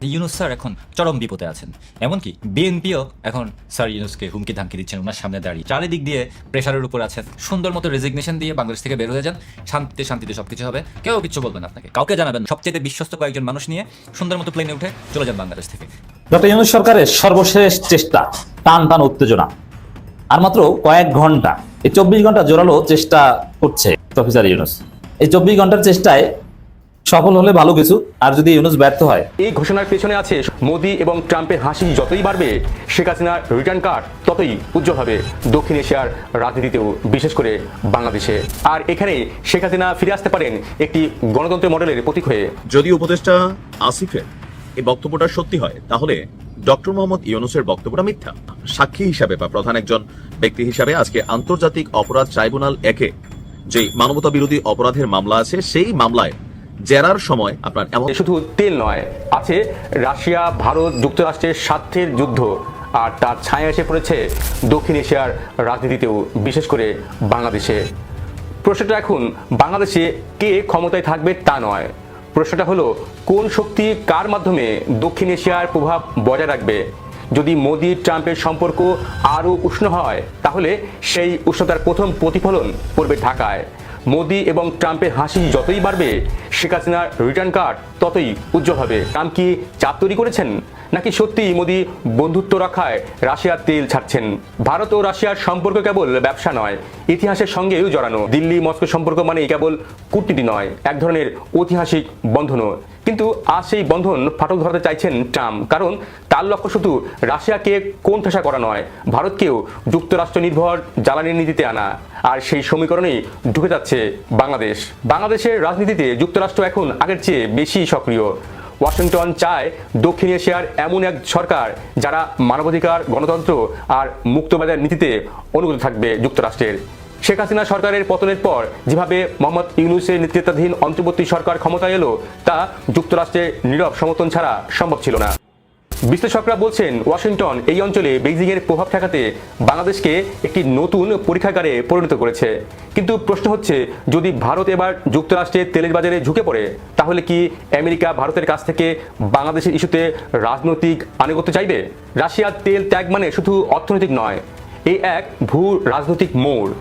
Yunus sir এখন চরম বিপদে আছেন। এমনকি বিএনপিও এখন স্যার ইউনূসকে হুমকি ধামকি দিচ্ছেন ওনার সামনে দাঁড়িয়ে। চারিদিক দিয়ে প্রেশারের উপর আছেন। সুন্দর মতো রেজিগনেশন দিয়ে বাংলাদেশ থেকে বের হয়ে যান, শান্তিতে শান্তিতে সবকিছু হবে, কেউ কিছু বলবেন আপনাকে, কাউকে জানাবেন। সবচেয়ে বিশ্বস্ত কয়েকজন মানুষ নিয়ে সুন্দর মতো প্লেনে উঠে চলে যান বাংলাদেশ থেকে। ডক্টর ইউনূস সরকারের সর্বশেষ চেষ্টা, টান টান উত্তেজনা, আর মাত্র কয়েক ঘন্টা, এই 24 ঘন্টা জোরালো চেষ্টা করছে প্রফেসর ইউনূস। এই 24 ঘন্টার চেষ্টায় সফল হলে ভালো কিছু, আর যদি ইউনূস ব্যর্থ হয়। এই ঘোষণার পেছনে আছে মোদি এবং ট্রাম্পের হাসি যতই বাড়বে, শেখ হাসিনার রিটার্ন কার্ড ততই উজ্জ্বল হবে দক্ষিণ এশিয়ার রাজনীতিতেও, বিশেষ করে বাংলাদেশে। আর এখানে শেখ হাসিনা ফিরে আসতে পারেন একটি গণতন্ত্রের মডেলের প্রতীক হয়ে। যদি উপদেষ্টা আসিফের এই বক্তব্যটা সত্যি হয়, তাহলে ডক্টর মোহাম্মদ ইউনূসের বক্তব্যটা মিথ্যা। সাক্ষী হিসাবে বা প্রধান একজন ব্যক্তি হিসাবে আজকে আন্তর্জাতিক অপরাধ ট্রাইব্যুনাল একে যে মানবতা বিরোধী অপরাধের মামলা আছে, সেই মামলায় জেরার সময় আপনার এমন শুধু তেল নয়, আছে রাশিয়া ভারত যুক্তরাষ্ট্রের স্বার্থের যুদ্ধ, আর তার ছায়া এসে পড়েছে দক্ষিণ এশিয়ার রাজনীতিতেও, বিশেষ করে বাংলাদেশে। প্রশ্নটা এখন বাংলাদেশে কে ক্ষমতায় থাকবে তা নয়, প্রশ্নটা হলো কোন শক্তি কার মাধ্যমে দক্ষিণ এশিয়ার প্রভাব বজায় রাখবে। যদি মোদি ট্রাম্পের সম্পর্ক আরও উষ্ণ হয়, তাহলে সেই উষ্ণতার প্রথম প্রতিফলন পড়বে ঢাকায়। মোদি এবং ট্রাম্পের হাসি যতই বাড়বে, শেখ হাসিনার রিটার্ন কার্ড ততই উজ্জ্বল হবে। ট্রাম্প কি চাপ তৈরি করেছেন, নাকি সত্যিই মোদি বন্ধুত্ব রক্ষায় রাশিয়ার তেল ছাড়ছেন? ভারত ও রাশিয়ার সম্পর্ক কেবল ব্যবসা নয়, ইতিহাসের সঙ্গেও জড়ানো। দিল্লি মস্কো সম্পর্ক মানে কেবল কূটনীতি নয়, এক ধরনের ঐতিহাসিক বন্ধনও। কিন্তু আজ সেই বন্ধন ফাটল ধরাতে চাইছেন ট্রাম্প, কারণ তার লক্ষ্য শুধু রাশিয়াকে কোণঠাসা করা নয়, ভারতকেও যুক্তরাষ্ট্র নির্ভর জ্বালানি নীতিতে আনা। আর সেই সমীকরণেই ঢুকে যাচ্ছে বাংলাদেশ। বাংলাদেশের রাজনীতিতে যুক্তরাষ্ট্র এখন আগের চেয়ে বেশি সক্রিয়। ওয়াশিংটন চায় দক্ষিণ এশিয়ার এমন এক সরকার যারা মানবাধিকার, গণতন্ত্র আর মুক্তবাজার নীতিতে অনুগত থাকবে যুক্তরাষ্ট্রের। শেখ হাসিনা সরকারের পতনের পর যেভাবে মোহাম্মদ ইউনূসের নেতৃত্বাধীন অন্তর্বর্তী সরকার ক্ষমতায় এলো, তা যুক্তরাষ্ট্রের নীরব সমর্থন ছাড়া সম্ভব ছিল না। বিশ্লেষকরা বলছেন ওয়াশিংটন এই অঞ্চলে বেইজিংয়ের প্রভাব ঠেকাতে বাংলাদেশকে একটি নতুন পরীক্ষাগারে পরিণত করেছে। কিন্তু প্রশ্ন হচ্ছে, যদি ভারত এবার যুক্তরাষ্ট্রের তেলের বাজারে ঝুঁকে পড়ে, তাহলে কি আমেরিকা ভারতের কাছ থেকে বাংলাদেশের ইস্যুতে রাজনৈতিক আনুগত্য চাইবে? রাশিয়ার তেল ত্যাগ মানে শুধু অর্থনৈতিক নয়, এই এক ভূ রাজনৈতিক মোড়।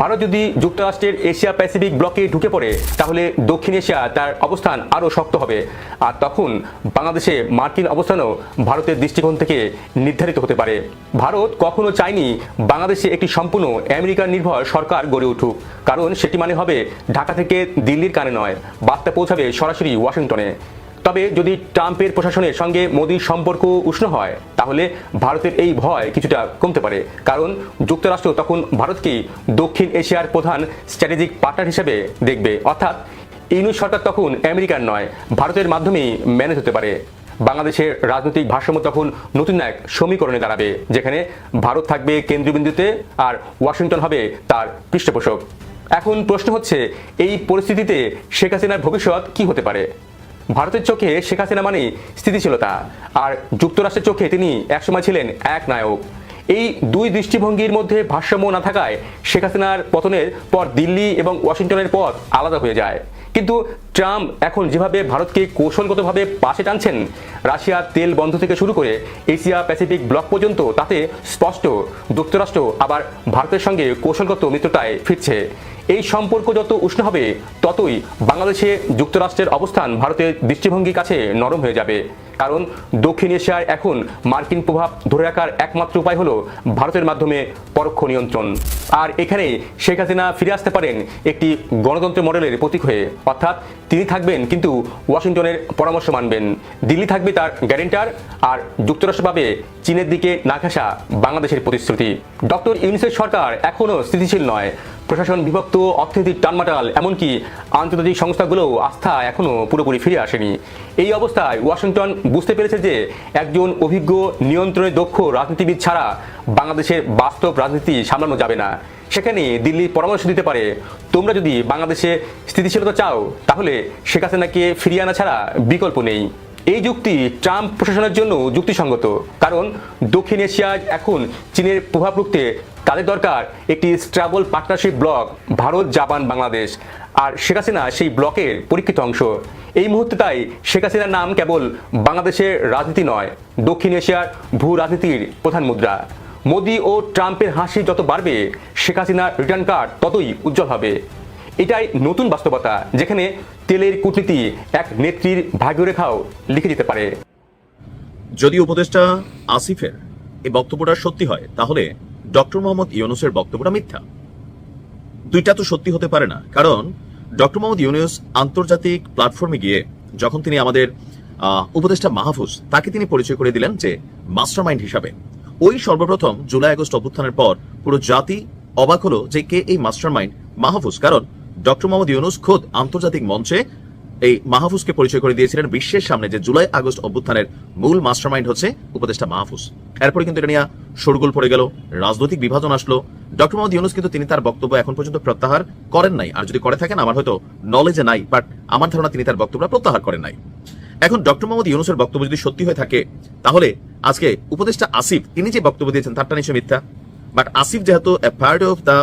ভারত যদি যুক্তরাষ্ট্রের এশিয়া প্যাসিফিক ব্লকে ঢুকে পড়ে, তাহলে দক্ষিণ এশিয়া তার অবস্থান আরও শক্ত হবে। আর তখন বাংলাদেশে মার্কিন অবস্থানও ভারতের দৃষ্টিকোণ থেকে নির্ধারিত হতে পারে। ভারত কখনো চায়নি বাংলাদেশে একটি সম্পূর্ণ আমেরিকান নির্ভর সরকার গড়ে উঠুক, কারণ সেটি মানে হবে ঢাকা থেকে দিল্লির কানে নয়, বার্তা পৌঁছাবে সরাসরি ওয়াশিংটনে। তবে যদি ট্রাম্পের প্রশাসনের সঙ্গে মোদির সম্পর্ক উষ্ণ হয়, তাহলে ভারতের এই ভয় কিছুটা কমতে পারে, কারণ যুক্তরাষ্ট্র তখন ভারতকেই দক্ষিণ এশিয়ার প্রধান স্ট্র্যাটেজিক পার্টনার হিসেবে দেখবে। অর্থাৎ ইউনূস সরকার তখন আমেরিকার নয়, ভারতের মাধ্যমেই ম্যানেজ হতে পারে। বাংলাদেশের রাজনৈতিক ভারসাম্য তখন নতুন এক সমীকরণে দাঁড়াবে, যেখানে ভারত থাকবে কেন্দ্রবিন্দুতে আর ওয়াশিংটন হবে তার পৃষ্ঠপোষক। এখন প্রশ্ন হচ্ছে, এই পরিস্থিতিতে শেখ হাসিনার ভবিষ্যৎ কি হতে পারে? ভারতের চোখে শেখ হাসিনা মানে স্থিতিশীলতা, আর যুক্তরাষ্ট্রের চোখে তিনি একসময় ছিলেন এক নায়ক। এই দুই দৃষ্টিভঙ্গির মধ্যে ভারসাম্য না থাকায় শেখ হাসিনার পতনের পর দিল্লি এবং ওয়াশিংটনের পথ আলাদা হয়ে যায়। কিন্তু ট্রাম্প এখন যেভাবে ভারতকে কৌশলগতভাবে পাশে টানছেন, রাশিয়ার তেল বন্ধ থেকে শুরু করে এশিয়া প্যাসিফিক ব্লক পর্যন্ত, তাতে স্পষ্ট যুক্তরাষ্ট্র আবার ভারতের সঙ্গে কৌশলগত মিত্রতায় ফিরছে। এই সম্পর্ক যত উষ্ণ হবে, ততই বাংলাদেশে যুক্তরাষ্ট্রের অবস্থান ভারতের দৃষ্টিভঙ্গির কাছে নরম হয়ে যাবে, কারণ দক্ষিণ এশিয়ার এখন মার্কিন প্রভাব ধরে রাখার একমাত্র উপায় হলো ভারতের মাধ্যমে পরোক্ষ নিয়ন্ত্রণ। আর এখানে শেখ হাসিনা ফিরে আসতে পারেন একটি গণতন্ত্র মডেলের প্রতীক হয়ে, অর্থাৎ তিনি থাকবেন কিন্তু ওয়াশিংটনের পরামর্শ মানবেন, দিল্লি থাকবে তার গ্যারেন্টার, আর যুক্তরাষ্ট্র পাবে চীনের দিকে না ঘেঁষা বাংলাদেশের প্রতিশ্রুতি। ডক্টর ইউনূসের সরকার এখনও স্থিতিশীল নয়, প্রশাসন বিভক্ত, অর্থনীতির টানমাটাল, এমনকি আন্তর্জাতিক সংস্থাগুলোও আস্থা এখনও পুরোপুরি ফিরে আসেনি। এই অবস্থায় ওয়াশিংটন বুঝতে পেরেছে যে একজন অভিজ্ঞ, নিয়ন্ত্রণে দক্ষ রাজনীতিবিদ ছাড়া বাংলাদেশের বাস্তব রাজনীতি সামলানো যাবে না। সেখানে দিল্লি পরামর্শ দিতে পারে, তোমরা যদি বাংলাদেশে স্থিতিশীলতা চাও, তাহলে শেখ হাসিনাকে ফিরিয়ে আনা ছাড়া বিকল্প নেই। এই যুক্তি ট্রাম্প প্রশাসনের জন্য যুক্তিসঙ্গত, কারণ দক্ষিণ এশিয়ায় এখন চীনের প্রভাব রুখতে তাদের দরকার একটি stable partnership block Bharat, Japan, Bangladesh. আর শেখ হাসিনা সেই ব্লকের পরীক্ষিত অংশ। এই মুহূর্তে তাই শেখ হাসিনার নাম কেবল বাংলাদেশের রাজনীতি নয়, দক্ষিণ এশিয়ার ভূ রাজনীতির প্রধান মুদ্রা। মোদি ও ট্রাম্পের হাসি যত বাড়বে, শেখ হাসিনার রিটার্ন কার্ড ততই উজ্জ্বল হবে। এটাই নতুন বাস্তবতা, যেখানে তেলের কূটনীতি এক নেত্রীর ভাগ্যরেখাও লিখে যেতে পারে। যদি উপদেষ্টা আসিফের এই বক্তব্যটা সত্যি হয়, তাহলে ডক্টর মোহাম্মদ ইউনূসের বক্তব্যটা মিথ্যা। দুইটা তো সত্যি হতে পারে না, কারণ ডক্টর মোহাম্মদ ইউনূস আন্তর্জাতিক প্ল্যাটফর্মে গিয়ে যখন তিনি আমাদের উপদেষ্টা মাহফুজ তাকে তিনি পরিচয় করে দিলেন যে মাস্টারমাইন্ড হিসাবে, ওই সর্বপ্রথম জুলাই আগস্ট অভ্যুত্থানের পর পুরো জাতি অবাক হলো যে কে এই মাস্টারমাইন্ড মাহফুজ। কারণ ডক্টর মোহাম্মদ ইউনূস খোদ আন্তর্জাতিক মঞ্চে এই মাহফুজকে পরিচয় করে দিয়েছিলেন বিশ্বের সামনে যে জুলাই আগস্ট অভ্যুত্থানের মূল মাস্টারমাইন্ড হচ্ছে উপদেষ্টা মাহফুজ। এরপরে কিন্তু এটা নিয়ে শোরগোল পড়ে গেল, রাজনৈতিক বিভাজন আসলো। ডক্টর মোহাম্মদ ইউনূস কিন্তু তিনি তার বক্তব্য এখন পর্যন্ত প্রত্যাহার করেন নাই, আর যদি করে থাকেন আমার হয়তো নলেজে নাই, বাট আমার ধারণা তিনি তার বক্তব্য প্রত্যাহার করেন নাই। এখন ডক্টর মোহাম্মদ ইউনূসের বক্তব্য যদি সত্যি হয়ে থাকে, তাহলে আজকে উপদেষ্টা আসিফ তিনি যে বক্তব্য দিয়েছেন তারটা নিশ্চয় মিথ্যা। বাট আসিফ যেহেতু এ পার্ট অফ দ্য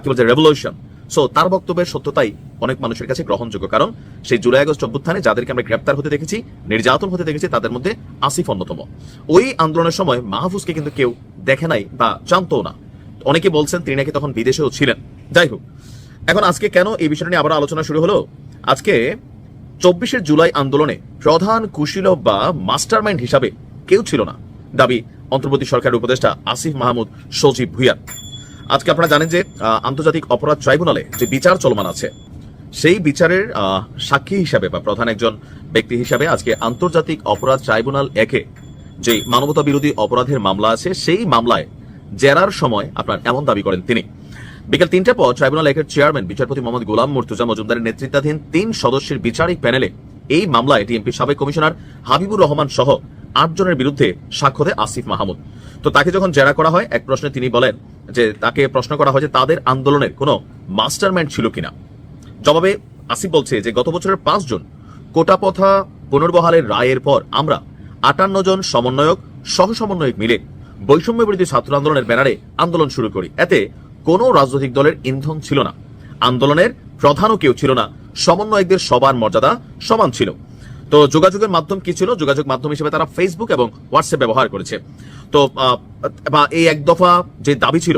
কি বলছে রেভলিউশন, সো তার বক্তব্যের সত্যতাই অনেক মানুষের কাছে গ্রহণযোগ্য। কারণ সেই জুলাই আগস্ট অভ্যুত্থানে যাদেরকে আমরা গ্রেপ্তার হতে দেখেছি, নির্যাতন হতে দেখেছি, তাদের মধ্যে আসিফ অন্যতম। ওই আন্দোলনের সময় মাহফুজকে কিন্তু কেউ দেখে নাই বা জানতো না। অনেকে বলছেন তিনি নাকি তখন বিদেশেও ছিলেন। যাই হোক, এখন আজকে কেন এই বিষয়টা নিয়ে আবার আলোচনা শুরু হলো? আজকে 24শে জুলাই আন্দোলনে প্রধান কুশীলব বা মাস্টারমাইন্ড হিসাবে কেউ ছিল না, দাবি অন্তর্বর্তী সরকারের উপদেষ্টা আসিফ মাহমুদ সজীব ভুঁইয়ার। আজকে আপনারা জানেন যে আন্তর্জাতিক অপরাধ ট্রাইব্যুনালে যে বিচার চলমান আছে, সেই বিচারের সাক্ষী হিসাবে বা প্রধান একজন ব্যক্তি হিসাবে আজকে আন্তর্জাতিক অপরাধ ট্রাইব্যুনাল একে যে মানবতা বিরোধী অপরাধের মামলা আছে, সেই মামলায় জেরার সময় আপনার এমন দাবি করেন তিনি। বিকেল 3টার পর ট্রাইব্যুনাল একের চেয়ারম্যান বিচারপতি মোহাম্মদ গোলাম মুর্তুজা মজুমদারের নেতৃত্বাধীন 3 সদস্যের বিচারিক প্যানেলে এই মামলায় টিএমপির সাবেক কমিশনার হাবিবুর রহমান সহ 8 জনের বিরুদ্ধে সাক্ষ্য দেয় আসিফ মাহমুদ। তো তাকে যখন জেরা করা হয়, এক প্রশ্নে তিনি বলেন যে তাকে প্রশ্ন করা হয় যে তাদের আন্দোলনের কোনো মাস্টারমাইন্ড ছিল কিনা। জবাবে আসিফ বলছে যে গত বছরের 5 জুন কোটাপথা পুনর্বহালের রায়ের পর আমরা 58 জন সমন্বয়ক সহ সমন্বয়ক মিলে বৈষম্য বিরোধী ছাত্র আন্দোলনের ব্যানারে আন্দোলন শুরু করি। এতে কোনো রাজনৈতিক দলের ইন্ধন ছিল না, আন্দোলনের প্রধানও কেউ ছিল না, সমন্বয়কদের সবার মর্যাদা সমান ছিল। তো যোগাযোগের মাধ্যম কি ছিল? যোগাযোগ মাধ্যম হিসেবে তারা ফেসবুক এবং হোয়াটসঅ্যাপ ব্যবহার করেছে। তো বা এই এক দফা যে দাবি ছিল,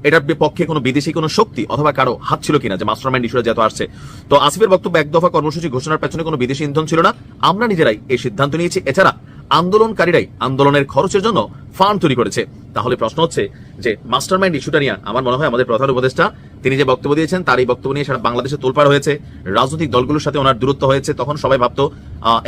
এটার বিপক্ষে কোনো বিদেশি কোনো শক্তি অথবা কারো হাত ছিল কিনা, যে মাস্টারমাইন্ড ইস্যুটা যেহেতু আসছে। তো আসিফের বক্তব্য, এক দফা কর্মসূচি ঘোষণার পেছনে কোনো বিদেশি ইন্ধন ছিল না, আমরা নিজেরাই এই সিদ্ধান্ত নিয়েছি। এছাড়া আন্দোলনকারীরাই আন্দোলনের খরচের জন্য ফান্ড তৈরি করেছে। তাহলে প্রশ্ন হচ্ছে যে মাস্টারমাইন্ড ইস্যুটা নিয়ে আমার মনে হয় আমাদের প্রধান উপদেষ্টা তিনি যে বক্তব্য দিয়েছেন, তার এই বক্তব্য নিয়ে সারা বাংলাদেশে তোলপাড় হয়েছে, রাজনৈতিক দলগুলোর সাথে ওনার দূরত্ব হয়েছে। তখন সবাই ভাবতো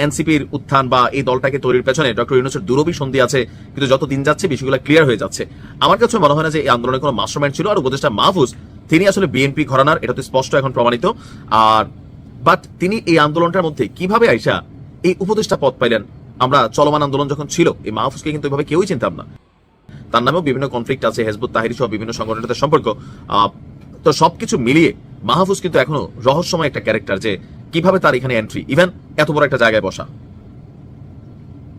এনসিপির উত্থান বা এই দলটাকে তৈরির পেছনে ডক্টর ইউনূসের দূরভিসন্ধি আছে, কিন্তু যত দিন যাচ্ছে বিষয়গুলো ক্লিয়ার হয়ে যাচ্ছে। আমার কাছে মনে হয় না যে এই আন্দোলনের কোনো মাস্টারমাইন্ড ছিল। আর উপদেষ্টা মাহফুজ তিনি আসলে বিএনপি ঘরানার, এটা তো স্পষ্ট এখন প্রমাণিত। আর বাট তিনি এই আন্দোলনটার মধ্যে কিভাবে আইসা এই উপদেষ্টা পদ পাইলেন? আমরা চলমান আন্দোলন যখন ছিল, এই মাহফুজকে কিন্তু এভাবে কেউই চিনতাম না। তার নামেও বিভিন্ন কনফ্লিক্ট আছে, হেজবুত তাহরির সহ বিভিন্ন সংগঠনের সাথে সম্পর্ক। তো সবকিছু মিলিয়ে মাহফুজ কিন্তু এখনো রহস্যময় একটা ক্যারেক্টার, যে কিভাবে তার এখানে এন্ট্রি, ইভেন এত বড় একটা জায়গায় বসা।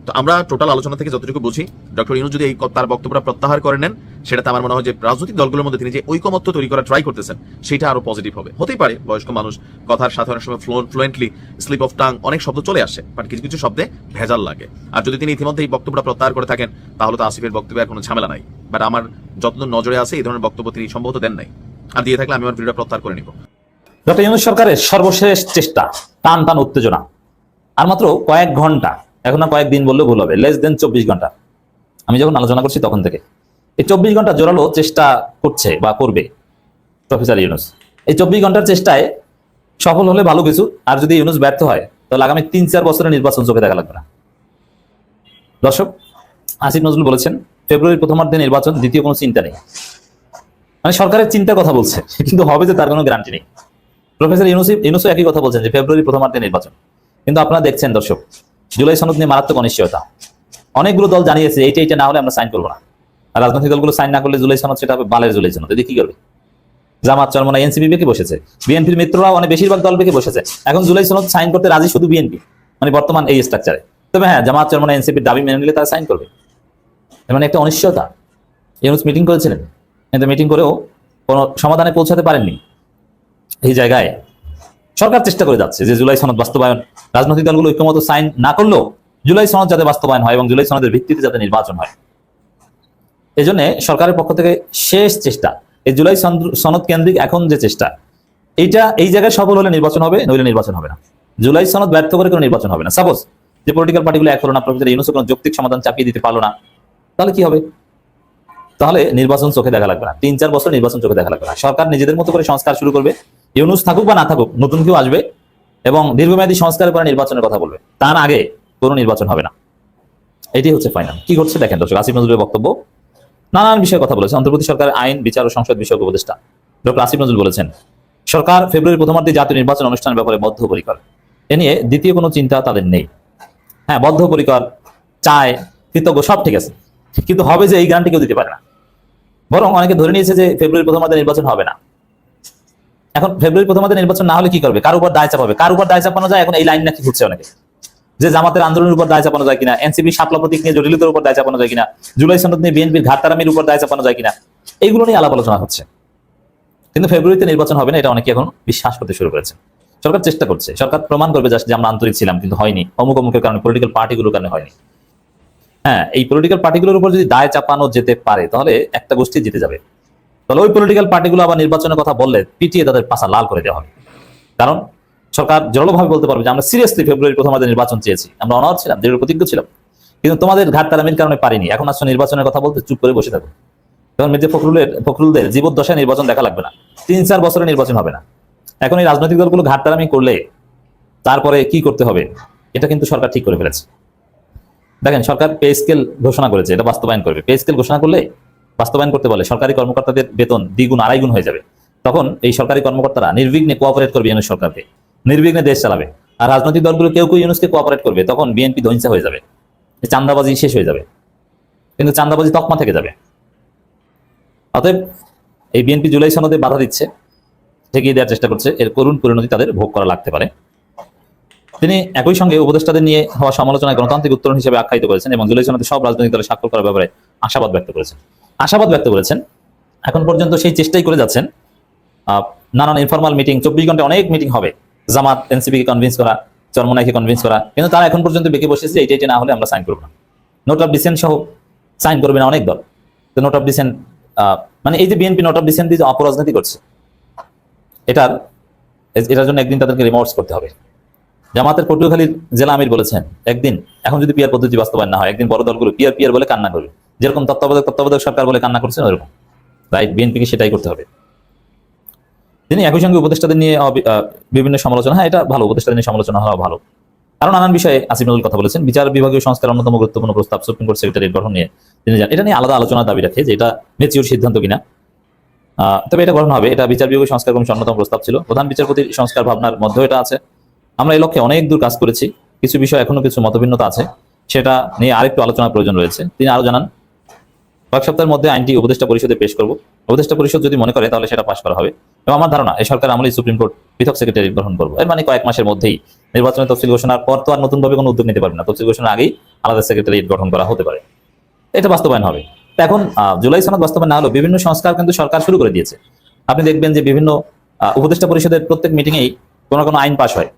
তো আমরা টোটাল আলোচনা থেকে যতটুকু বুঝি, ডক্টর ইউনূস যদি এই তার বক্তব্যটা প্রত্যাহার করে নেন, সেটাতে আমার মনে হয় যে রাজনৈতিক দলগুলোর মধ্যে তিনি যে ঐকমত্য তৈরি করা ট্রাই করতেছেন, সেটা আরো পজিটিভ হবে। হতেই পারে বয়স্ক মানুষ, কথার সাথে অনেক সময় ফ্লুয়েন্টলি স্লিপ অফ টাং অনেক শব্দ চলে আসে, বাট কিছু কিছু শব্দে ভেজাল লাগে। আর যদি তিনি ইতিমধ্যে এই বক্তব্যটা প্রত্যাহার করে থাকেন, তাহলে তো আসিফের বক্তব্যে আর কোনো ঝামেলা নাই। বাট আমার যতদূর নজরে আছে, এই ধরনের বক্তব্য তিনি সম্ভবত দেন নাই, আর দিয়ে থাকলে আমি আমার ভিডিওটা প্রত্যাহার করে নিব। ডক্টর ইউনূস সরকারের সর্বশেষ চেষ্টা, টান টান উত্তেজনা, আর মাত্র কয়েক ঘন্টা, এখন না কয়েকদিন বললেও ভুল হবে, লেস দেন 24 ঘন্টা। আমি যখন আলোচনা করছি তখন থেকে এই 24 ঘন্টা জোরালো চেষ্টা করছে বা করবে প্রফেসর ইউনূস। এই 24 ঘন্টার চেষ্টায় সফল হলে ভালো কিছু, আর যদি ইউনূস ব্যর্থ হয় তাহলে আগামী 3-4 বছরের নির্বাচন চোখে দেখা লাগবে না। দর্শক, আসিফ নজরুল বলেছেন ফেব্রুয়ারির প্রথমার্ধে নির্বাচন, দ্বিতীয় কোনো চিন্তা নেই। মানে সরকারের চিন্তার কথা বলছে, কিন্তু হবে যে তার কোনো গ্যারান্টি নেই। প্রফেসর ইউনূসও একই কথা বলছেন যে ফেব্রুয়ারির প্রথমার্ধে নির্বাচন। কিন্তু আপনারা দেখছেন দর্শক, জুলাই সনদ নিয়ে মারাত্মক অনিশ্চয়তা। অনেকগুলো দল জানিয়েছে এইটা না হলে আমরা সাইন করবো না। আর রাজনৈতিক দলগুলো সাইন না করলে জুলাই সনদ সেটা হবে বালের জুলাই সনদ। এদিকে কি করবে? জামাত, চরমোনাই, এনসিপি বেঁকে বসেছে, বিএনপির মিত্ররাও অনেক বেশিরভাগ দল বেঁকে বসেছে। এখন জুলাই সনদ সাইন করতে রাজি শুধু বিএনপি, মানে বর্তমান এই স্ট্রাকচারে। তবে হ্যাঁ, জামাত চরমনে এনসিপির দাবি মেনে নিলে তারা সাইন করবে। এর মানে একটা অনিশ্চয়তা। ইউনূস মিটিং করেছিলেন, কিন্তু মিটিং করেও কোনো সমাধানে পৌঁছাতে পারেননি। এই জায়গায় সরকার চেষ্টা করে যাচ্ছে যে জুলাই সনদ বাস্তবায়ন, রাজনৈতিক দলগুলো ঐক্যমত সাইন না করলেও জুলাই সনদ যাতে বাস্তবায়ন হয় এবং জুলাই সনদের ভিত্তিতে যাতে নির্বাচন হয়। এই জন্য সরকারের পক্ষ থেকে শেষ চেষ্টা, এই জুলাই সনদ কেন্দ্রিক এখন যে চেষ্টা, এই জায়গায় সফল হলে নির্বাচন হবে, নইলে নির্বাচন হবে না। জুলাই সনদ ব্যর্থ করে কোনো নির্বাচন হবে না। সাপোজ যে পলিটিক্যাল পার্টিগুলো এক হলো না, প্রফেসর ইউনূস কোনো যৌক্তিক সমাধান চাপিয়ে দিতে পারলো না, তাহলে কি হবে? তাহলে নির্বাচন চোখে দেখা লাগবে না, 3-4 বছর নির্বাচন চোখে দেখা লাগবে না। সরকার নিজেদের মতো করে সংস্কার শুরু করবে, ইউনূস থাকুক বা না থাকুক, নতুন কেউ আসবে এবং দীর্ঘমেয়াদী সংস্কারের পরে নির্বাচনের কথা বলবে। তার আগে কোনো নির্বাচন হবে না। এটি হচ্ছে ফাইনাল। কি ঘটছে দেখেন দর্শক, আসিফ নজরুলের বক্তব্য নানান বিষয়ে কথা বলেছে। অন্তর্বর্তী সরকারের আইন, বিচার ও সংসদ বিষয়ক উপদেষ্টা ডক্টর আসিফ নজরুল বলেছেন, সরকার ফেব্রুয়ারি প্রথমার্ধে জাতীয় নির্বাচন অনুষ্ঠানের ব্যাপারে বদ্ধপরিকর। এ নিয়ে দ্বিতীয় কোনো চিন্তা তাদের নেই। হ্যাঁ, বদ্ধপরিকর, চায়, কৃতজ্ঞ, সব ঠিক আছে, কিন্তু হবে যে এই গ্যারান্টি কেউ দিতে পারে না। বরং অনেকে ধরে নিয়েছে যে ফেব্রুয়ারি প্রথমার্ধে নির্বাচন হবে না। এখন ফেব্রুয়ারি প্রথমার্ধে নির্বাচন না হলে কি করবে? কার উপর দায় চাপাবে? কার উপর দায় চাপানো যায়? এখন এই লাইন নাকি ঘুরছে অনেকে, যে জামাতের আন্দোলনের উপর দায় চাপানো যায় কিনা, এনসিপি শাপলা প্রতীক নিয়ে জটিলতার উপর দায় চাপানো যায় কিনা, জুলাই সনদ নিয়ে বিএনপির ঘাটতারামির উপর দায় চাপানো যায় কিনা, এইগুলো নিয়ে আলাপ আলোচনা হচ্ছে। কিন্তু ফেব্রুয়ারিতে নির্বাচন হবে না, এটা অনেকে এখন বিশ্বাস করতে শুরু করেছে। সরকার চেষ্টা করছে, সরকার প্রমাণ করবে যে আমরা আন্তরিক ছিলাম, কিন্তু হয়নি, অমুক অমুকের কারণে, পলিটিক্যাল পার্টিগুলোর কারণে হয়নি। হ্যাঁ, এই পলিটিক্যাল পার্টিগুলোর উপর যদি দায় চাপানো যেতে পারে তাহলে একটা গোষ্ঠী জিতে যাবে। তাহলে ওই পলিটিক্যাল পার্টিগুলো আবার নির্বাচনের কথা বললে পিটিয়ে তাদের পাশা লাল করে দেওয়া হবে। কারণ সরকার জোরালোভাবে বলতে পারবে যে আমরা সিরিয়াসলি ফেব্রুয়ারি প্রথমার্ধে নির্বাচন চেয়েছি, আমরা অনাহত ছিলাম, দৃঢ় প্রতিজ্ঞ ছিলাম, কিন্তু তোমাদের ঘাটতারামির কারণে পারিনি। এখন আসলে নির্বাচনের কথা বলতে চুপ করে বসে থাকো। তখন মির্জা ফখরুলদের জীবদ্দশায় নির্বাচন দেখা লাগবে না, 3-4 বছরে নির্বাচন হবে না। এখন এই রাজনৈতিক দলগুলো ঘাটতারামি করলে তারপরে কি করতে হবে এটা কিন্তু সরকার ঠিক করে ফেলেছে। দেখেন, সরকার পে স্কেল ঘোষণা করেছে, এটা বাস্তবায়ন করবে। পে স্কেল ঘোষণা করলে, বাস্তবায়ন করতে বলে, সরকারি কর্মকর্তাদের বেতন 2 গুণ হয়ে যাবে। তখন এই সরকারি কর্মকর্তারা নির্বিঘ্নে কোঅপারেট করবে ইউনূস সরকারকে, নির্বিঘ্নে দেশ চালাবে। আর রাজনৈতিক দলগুলো কেউ কেউ ইউনূসকে কোঅপারেট করবে, তখন বিএনপি ধ্বংসা হয়ে যাবে, চাঁদাবাজি শেষ হয়ে যাবে, কিন্তু চাঁদাবাজি তকমা থেকে যাবে। অতএব এই বিএনপি জুলাই সনদে বাধা দিচ্ছে, ঠেকিয়ে দেওয়ার চেষ্টা করছে, এর করুণ পরিণতি তাদের ভোগ করা লাগতে পারে। তিনি একই সঙ্গে উপদেষ্টাদের নিয়ে হওয়া সমালোচনায় গণতান্ত্রিক উত্তরণ হিসেবে আখ্যায়িত করেছেন এবং জুলাই সনদে সব রাজনৈতিক দলের স্বাক্ষর করার ব্যাপারে আশাবাদ ব্যক্ত করেছেন। এখন পর্যন্ত সেই চেষ্টাই করে যাচ্ছেন। নানান ইনফরমাল মিটিং, 24 ঘন্টা অনেক মিটিং হবে, জামাত এনসিপিকে কনভিন্স করা, চরমোনাইকে কনভিন্স করা, কিন্তু তারা এখন পর্যন্ত বেঁকে বসেছে এইটা না হলে আমরা সাইন করবো না। নোট অফ ডিসেন্ট সহ সাইন করবে না অনেক দল। তো নোট অফ ডিসেন্ট মানে এই যে বিএনপি নোট অফ ডিসেন্ট দিয়ে অপরাজনীতি করছে, এটার জন্য একদিন তাদেরকে রিমোর্স করতে হবে। জামাতের পটুয়াখালীর জেলা আমির বলেছেন, একদিন, এখন যদি পিয়ার পদ্ধতি বাস্তবায়ন না হয়, একদিন বড় দলগুলো পিয়ার বলে কান্না করবে, যেরকম তত্ত্বাবধায়ক সরকার বলে কান্না করছে ওইরকম। রাইট, বিএনপিকে সেটাই করতে হবে। তিনি একই সঙ্গে উপদেষ্টাদের নিয়ে বিভিন্ন সমালোচনা, হ্যাঁ এটা ভালো, উপদেষ্টাদের নিয়ে সমালোচনা হওয়া ভালো। আরো নানান বিষয়ে আসিফ নজরুল কথা বলেছেন। বিচার বিভাগীয় সংস্কার অন্যতম গুরুত্বপূর্ণ প্রস্তাব, সুপ্রিম কোর্ট সেক্রেটারিয়েট গঠন নিয়ে তিনি এটা নিয়ে আলাদা আলোচনার দাবি রাখে যে এটা ম্যাচিউর সিদ্ধান্ত কিনা। তবে এটা গঠন হবে, এটা বিচার বিভাগীয় সংস্কার কমিশন অন্যতম প্রস্তাব ছিল, প্রধান বিচারপতির সংস্কার ভাবনার মধ্যে এটা আছে। আমরা এই লক্ষ্যে অনেক দূর কাজ করেছি, কিছু বিষয় এখনো কিছু মতভিন্নতা আছে, সেটা নিয়ে আরেকটু আলোচনার প্রয়োজন রয়েছে। তিনি আরো জানান, কয়েক সপ্তাহের মধ্যে আইনটি উপদেষ্টা পরিষদে পেশ করব, উপদেষ্টা পরিষদ যদি মনে করে তাহলে সেটা পাশ করা হবে এবং আমার ধারণা এই সরকার আমলেই সুপ্রিম কোর্ট পৃথক সেক্রেটারি গঠন করবো। এর মানে কয়েক মাসের মধ্যেই নির্বাচনের তফসিল ঘোষণার পর তো আর নতুন ভাবে কোনো উদ্যোগ নিতে পারবে না, তফসিল ঘোষণার আগেই আলাদা সেক্রেটারি গঠন করা হতে পারে, এটা বাস্তবায়ন হবে। এখন জুলাই সনদ বাস্তবায়ন না হলেও বিভিন্ন সংস্কার কিন্তু সরকার শুরু করে দিয়েছে। আপনি দেখবেন যে বিভিন্ন উপদেষ্টা পরিষদের প্রত্যেক মিটিংয়েই কোনো আইন পাশ হয়,